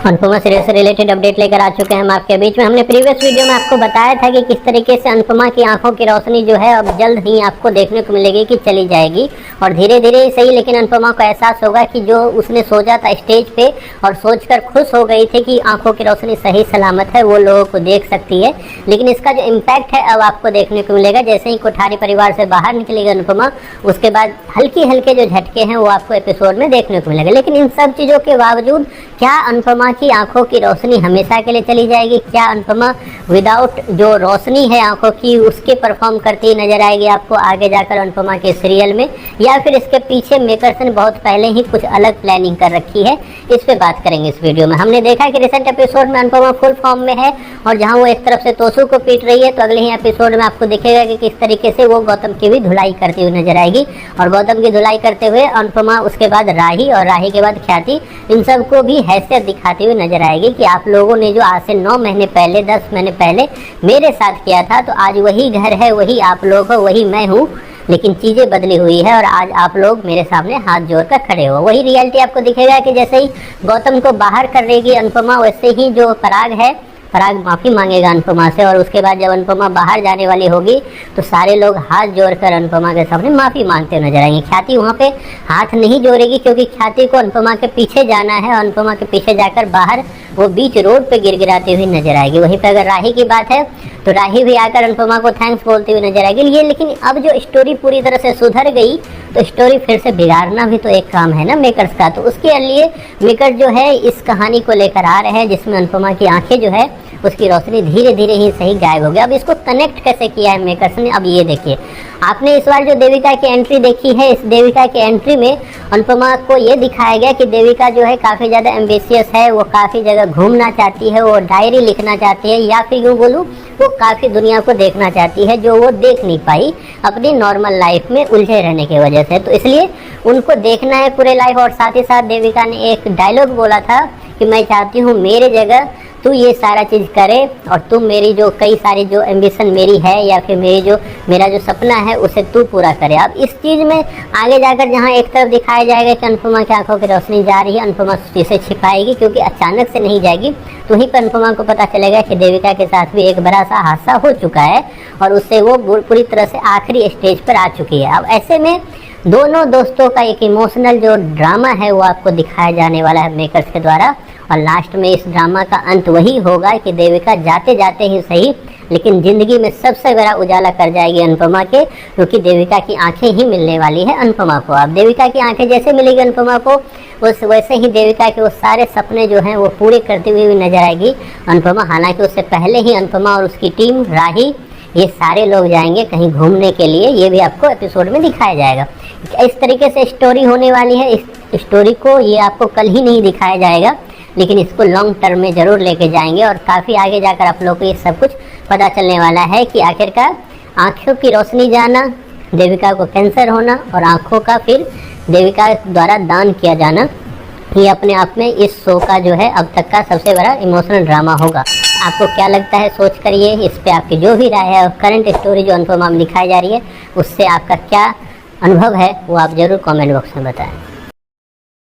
Anupama serial से related update लेकर आ चुके हैं हम आपके बीच में। हमने प्रीवियस वीडियो में आपको बताया था कि किस तरीके से अनुपमा की आंखों की रोशनी जो है अब जल्द ही आपको देखने को मिलेगी कि चली जाएगी, और धीरे धीरे ही सही, लेकिन अनुपमा को एहसास होगा कि जो उसने सोचा था स्टेज पे और सोचकर खुश हो गई थी कि आंखों की रोशनी सही सलामत है, वो लोगों को देख सकती है, लेकिन इसका जो इम्पैक्ट है अब आपको देखने को मिलेगा। जैसे ही कोठारी परिवार से बाहर निकलेगी अनुपमा, उसके बाद हल्के हल्के जो झटके हैं वो आपको एपिसोड में देखने को मिलेगा। लेकिन इन सब चीज़ों के बावजूद क्या अनुपमा की आंखों की रोशनी हमेशा के लिए चली जाएगी? क्या अनुपमा विदाउट जो रोशनी है आंखों की उसके परफॉर्म करती नजर आएगी आपको आगे जाकर अनुपमा के सीरियल में, या फिर इसके पीछे मेकर्स ने बहुत पहले ही कुछ अलग प्लानिंग कर रखी है? इस पे बात करेंगे इस वीडियो में। हमने देखा कि रिसेंट एपिसोड में अनुपमा फुल फॉर्म में है, और जहां वो एक तरफ से तोसू को पीट रही है, तो अगले ही एपिसोड में आपको दिखेगा कि किस तरीके से वो गौतम की भी धुलाई करती हुई नजर आएगी, और गौतम की धुलाई करते हुए अनुपमा, उसके बाद राही, और राही के बाद ख्याति, इन सबको भी हैसियत दिखाती हुई नजर आएगी कि आप लोगों ने जो आज से 9 महीने पहले 10 महीने पहले मेरे साथ किया था, तो आज वही घर है, वही आप लोग हो, वही मैं हूँ, लेकिन चीज़ें बदली हुई है और आज आप लोग मेरे सामने हाथ जोड़कर खड़े हो। वही रियलिटी आपको दिखेगा कि जैसे ही गौतम को बाहर कर देगी अनुपमा, वैसे ही जो पराग है, पराग माफ़ी मांगेगा अनुपमा से, और उसके बाद जब अनुपमा बाहर जाने वाली होगी तो सारे लोग हाथ जोड़कर अनुपमा के सामने माफ़ी मांगते नजर आएंगे। ख्याति वहाँ पे हाथ नहीं जोड़ेगी, क्योंकि ख्याति को अनुपमा के पीछे जाना है, और अनुपमा के पीछे जाकर बाहर वो बीच रोड पे गिड़गिड़ाती हुई नजर आएगी। वहीं पे अगर राही की बात है तो राही भी आकर अनुपमा को थैंक्स बोलती हुई नजर आएगी। ये लेकिन अब जो स्टोरी पूरी तरह से सुधर गई, तो स्टोरी फिर से बिगाड़ना भी तो एक काम है ना मेकर्स का, तो उसके लिए मेकर जो है इस कहानी को लेकर आ रहे हैं जिसमें अनुपमा की आंखें जो है उसकी रोशनी धीरे धीरे ही सही गायब हो गया। अब इसको कनेक्ट कैसे किया है मेकर्स ने, अब ये देखिए। आपने इस बार जो देविका की एंट्री देखी है, इस देविका की एंट्री में अनुपमा को ये दिखाया गया कि देविका जो है काफ़ी ज़्यादा एम्बिशियस है, वो काफ़ी जगह घूमना चाहती है, वो डायरी लिखना चाहती है, या फिर यूँ बोलूँ वो काफ़ी दुनिया को देखना चाहती है जो वो देख नहीं पाई अपनी नॉर्मल लाइफ में उलझे रहने की वजह से। तो इसलिए उनको देखना है पूरे लाइफ, और साथ ही साथ देविका ने एक डायलॉग बोला था कि मैं चाहती हूँ मेरे जगह तू ये सारा चीज़ करे, और तुम मेरी जो कई सारी जो एम्बिशन मेरी है, या फिर मेरा जो सपना है उसे तू पूरा करे। अब इस चीज़ में आगे जाकर जहाँ एक तरफ दिखाया जाएगा कि अनुपमा की आंखों की रोशनी जा रही है, अनुपमा इसे छिपाएगी क्योंकि अचानक से नहीं जाएगी, तो वहीं पर अनुपमा को पता चलेगा कि देविका के साथ भी एक बड़ा सा हादसा हो चुका है, और उससे वो पूरी तरह से आखिरी स्टेज पर आ चुकी है। अब ऐसे में दोनों दोस्तों का एक इमोशनल जो ड्रामा है वो आपको दिखाया जाने वाला है मेकर्स के द्वारा, और लास्ट में इस ड्रामा का अंत वही होगा कि देविका जाते जाते ही सही, लेकिन ज़िंदगी में सबसे बड़ा उजाला कर जाएगी अनुपमा के, क्योंकि देविका की आंखें ही मिलने वाली है अनुपमा को। अब देविका की आंखें जैसे मिलेगी अनुपमा को, वैसे ही देविका के वो सारे सपने जो हैं वो पूरे करती हुई नजर आएगी अनुपमा। हालांकि उससे पहले ही अनुपमा और उसकी टीम, राही, ये सारे लोग जाएंगे कहीं घूमने के लिए, ये भी आपको एपिसोड में दिखाया जाएगा। इस तरीके से स्टोरी होने वाली है। इस स्टोरी को ये आपको कल ही नहीं दिखाया जाएगा, लेकिन इसको लॉन्ग टर्म में ज़रूर लेके जाएंगे, और काफ़ी आगे जाकर आप लोगों को ये सब कुछ पता चलने वाला है कि आखिरकार आँखों की रोशनी जाना, देविका को कैंसर होना, और आँखों का फिर देविका द्वारा दान किया जाना, ये अपने आप में इस शो का जो है अब तक का सबसे बड़ा इमोशनल ड्रामा होगा। आपको क्या लगता है सोच करिए, इस पे आपकी जो भी राय है, और करंट स्टोरी जो अनुपमा में दिखाई जा रही है उससे आपका क्या अनुभव है वो आप ज़रूर कमेंट बॉक्स में बताएं।